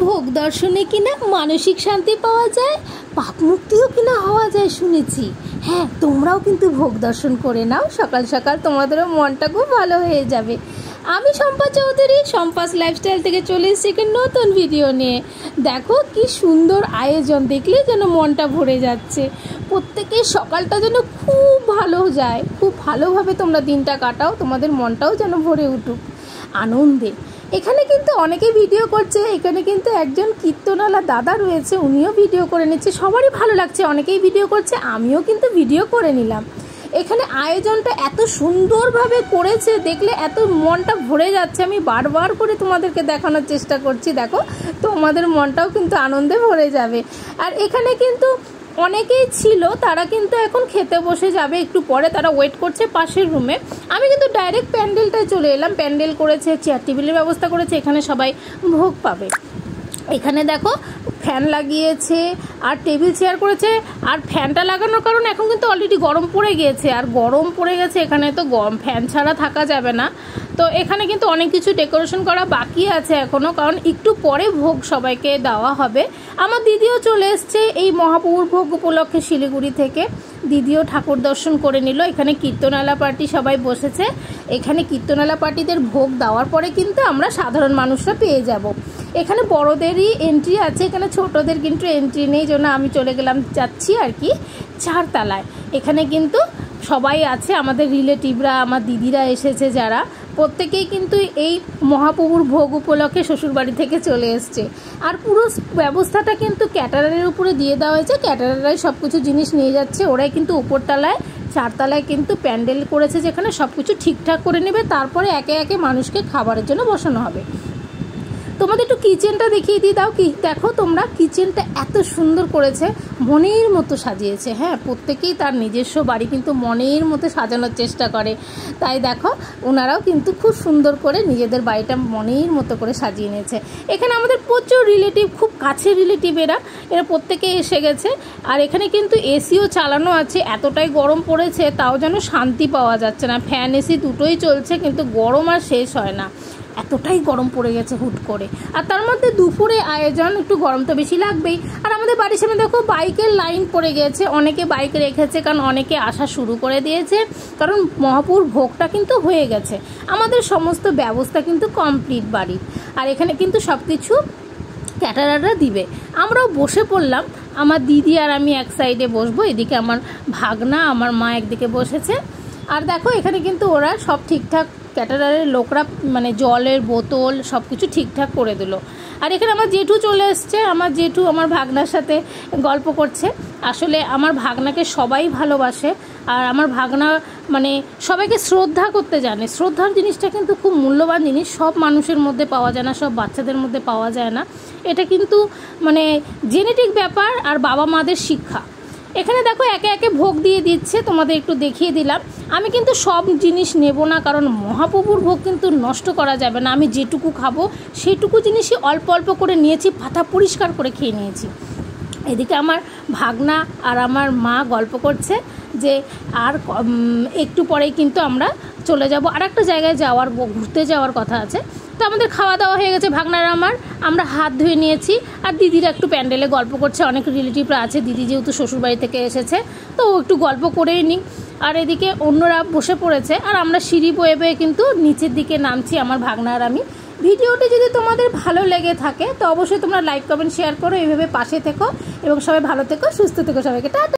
ভোগ দর্শনে কিনা মানসিক শান্তি পাওয়া যায়, পাপ মুক্তিও কিনা হওয়া যায় শুনেছি। হ্যাঁ, তোমরাও কিন্তু ভোগ দর্শন করে নাও, সকাল সকাল তোমাদেরও মনটা খুব ভালো হয়ে যাবে। আমি শম্পা চৌধুরী, শম্পাস লাইফস্টাইল থেকে চলে এসেছি একটি নতুন ভিডিও নিয়ে। দেখো কি সুন্দর আয়োজন, দেখলে যেন মনটা ভরে যাচ্ছে। প্রত্যেকের সকালটা যেন খুব ভালো যায়, খুব ভালোভাবে তোমরা দিনটা কাটাও, তোমাদের মনটাও যেন ভরে উঠুক আনন্দে। এখানে কিন্তু অনেকেই ভিডিও করছে, এখানে কিন্তু একজন কীর্তনালা দাদা রয়েছে, উনিও ভিডিও করে নিচ্ছে, সবারই ভালো লাগছে, অনেকেই ভিডিও করছে, আমিও কিন্তু ভিডিও করে নিলাম। এখানে আয়োজনটা এত সুন্দরভাবে করেছে, দেখলে এত মনটা ভরে যাচ্ছে। আমি বারবার করে তোমাদেরকে দেখানোর চেষ্টা করছি, দেখো তোমাদের মনটাও কিন্তু আনন্দে ভরে যাবে। আর এখানে কিন্তু অনেকেই ছিল, তারা কিন্তু এখন খেতে বসে যাবে একটু পরে, তারা ওয়েট করছে পাশের রুমে। আমি কিন্তু ডাইরেক্ট প্যান্ডেলটায় চলে এলাম। প্যান্ডেল করেছে, চেয়ার টেবিলের ব্যবস্থা করেছে, এখানে সবাই ভোগ পাবে। এখানে দেখো ফ্যান লাগিয়েছে আর টেবিল চেয়ার করেছে। আর ফ্যানটা লাগানোর কারণ এখন কিন্তু অলরেডি গরম পড়ে গিয়েছে, আর গরম পড়ে গেছে এখানে তো ফ্যান ছাড়া থাকা যাবে না। তো এখানে কিন্তু অনেক কিছু ডেকোরেশন করা বাকি আছে এখনও, কারণ একটু পরে ভোগ সবাইকে দেওয়া হবে। আমার দিদিও চলে এসছে এই মহাপ্রভুর ভোগ উপলক্ষে শিলিগুড়ি থেকে। দিদিও ঠাকুর দর্শন করে নিল। এখানে কীর্তনালা পার্টি সবাই বসেছে। এখানে কীর্তনালা পার্টিদের ভোগ দেওয়ার পরে কিন্তু আমরা সাধারণ মানুষরা পেয়ে যাব। এখানে বড়দেরই এন্ট্রি আছে, এখানে ছোটদের কিন্তু এন্ট্রি নেই, জন্য আমি চলে যাচ্ছি আর কি 4 তলায়। এখানে কিন্তু সবাই আছে, আমাদের রিলেটিভরা, আমার দিদিরা এসেছে যারা, প্রত্যেকেই কিন্তু এই মহাপ্রভুর ভোগ উপলক্ষে শ্বশুরবাড়ি থেকে চলে এসছে। আর পুরো ব্যবস্থাটা কিন্তু ক্যাটারারের উপরে দিয়ে দেওয়া হয়েছে, ক্যাটারারাই সব কিছু জিনিস নিয়ে যাচ্ছে। ওরাই কিন্তু উপরতলায় 4 তলায় কিন্তু প্যান্ডেল করেছে, যেখানে সব কিছু ঠিকঠাক করে নেবে, তারপরে একে একে মানুষকে খাবারের জন্য বসানো হবে। তোমাদের একটু কিচেনটা দেখিয়ে দিয়ে দাও। কি দেখো তোমরা, কিচেনটা এত সুন্দর করেছে, মনের মতো সাজিয়েছে। হ্যাঁ, প্রত্যেকেই তার নিজস্ব বাড়ি কিন্তু মনের মতো সাজানোর চেষ্টা করে, তাই দেখো ওনারাও কিন্তু খুব সুন্দর করে নিজেদের বাড়িটা মনের মতো করে সাজিয়ে নিয়েছে। এখানে আমাদের প্রচুর রিলেটিভ, খুব কাছের রিলেটিভ, এরা প্রত্যেকে এসে গেছে। আর এখানে কিন্তু এসিও চালানো আছে, এতটাই গরম পড়েছে তাও যেন শান্তি পাওয়া যাচ্ছে না। ফ্যান এসি দুটোই চলছে, কিন্তু গরম আর শেষ হয় না, এতটাই গরম পড়ে গেছে হুট করে। আর তার মধ্যে দুপুরে আয়োজন, একটু গরম তো বেশি লাগবেই। আর আমাদের বাড়ির সামনে দেখো বাইকের লাইন পড়ে গেছে, অনেকে বাইক রেখেছে, কারণ অনেকে আসা শুরু করে দিয়েছে, কারণ মহাপ্রভুর ভোগটা কিন্তু হয়ে গেছে। আমাদের সমস্ত ব্যবস্থা কিন্তু কমপ্লিট বাড়ির। আর এখানে কিন্তু সব কিছু ক্যাটারাররা দিবে। আমরাও বসে পড়লাম, আমার দিদি আর আমি এক সাইডে বসবো, এদিকে আমার ভাগনা, আমার মা একদিকে বসেছে। আর দেখো এখানে কিন্তু ওরা সব ঠিকঠাক, ক্যাটারারের লোকরা মানে জলের বোতল সব কিছু ঠিকঠাক করে দিল। আর এখানে আমার জেঠু চলে এসছে, আমার জেঠু আমার ভাগনার সাথে গল্প করছে। আসলে আমার ভাগনাকে সবাই ভালোবাসে, আর আমার ভাগনা মানে সবাইকে শ্রদ্ধা করতে জানে। শ্রদ্ধার জিনিসটা কিন্তু খুব মূল্যবান জিনিস, সব মানুষের মধ্যে পাওয়া যায় না, সব বাচ্চাদের মধ্যে পাওয়া যায় না। এটা কিন্তু মানে জেনেটিক ব্যাপার আর বাবা মাদের শিক্ষা। এখানে দেখো একে একে ভোগ দিয়ে দিচ্ছে, তোমাদের একটু দেখিয়ে দিলাম। আমি কিন্তু সব জিনিস নেব না, কারণ মহাপ্রভুর ভোগ কিন্তু নষ্ট করা যাবে না। আমি যেটুকু খাবো সেইটুকু জিনিসই অল্প অল্প করে নিয়েছি, পাতা পরিষ্কার করে খেয়ে নিয়েছি। এদিকে আমার ভাগনা আর আমার মা গল্প করছে যে আর একটু পরেই কিন্তু আমরা চলে যাব, আর একটা জায়গায় যাওয়ার, ঘুরতে যাওয়ার কথা আছে। তো আমাদের খাওয়া দাওয়া হয়ে গেছে, ভাগনার আমরা হাত ধুয়ে নিয়েছি। আর দিদিরা একটু প্যান্ডেলে গল্প করছে, অনেক রিলেটিভরা আছে, দিদি যেহেতু শ্বশুরবাড়ি থেকে এসেছে তো একটু গল্প করেই নিই। আর এদিকে অন্যরা বসে পড়েছে, আর আমরা সিঁড়ি বয়ে বয়ে কিন্তু নিচের দিকে নামছি, আমার ভাগনা আর আমি। ভিডিওটি যদি তোমাদের ভালো লেগে থাকে তো অবশ্যই তোমরা লাইক কমেন্ট শেয়ার করো, এইভাবে পাশে থেকো এবং সবাই ভালো থেকো, সুস্থ থেকো, সবাইকে টাটা।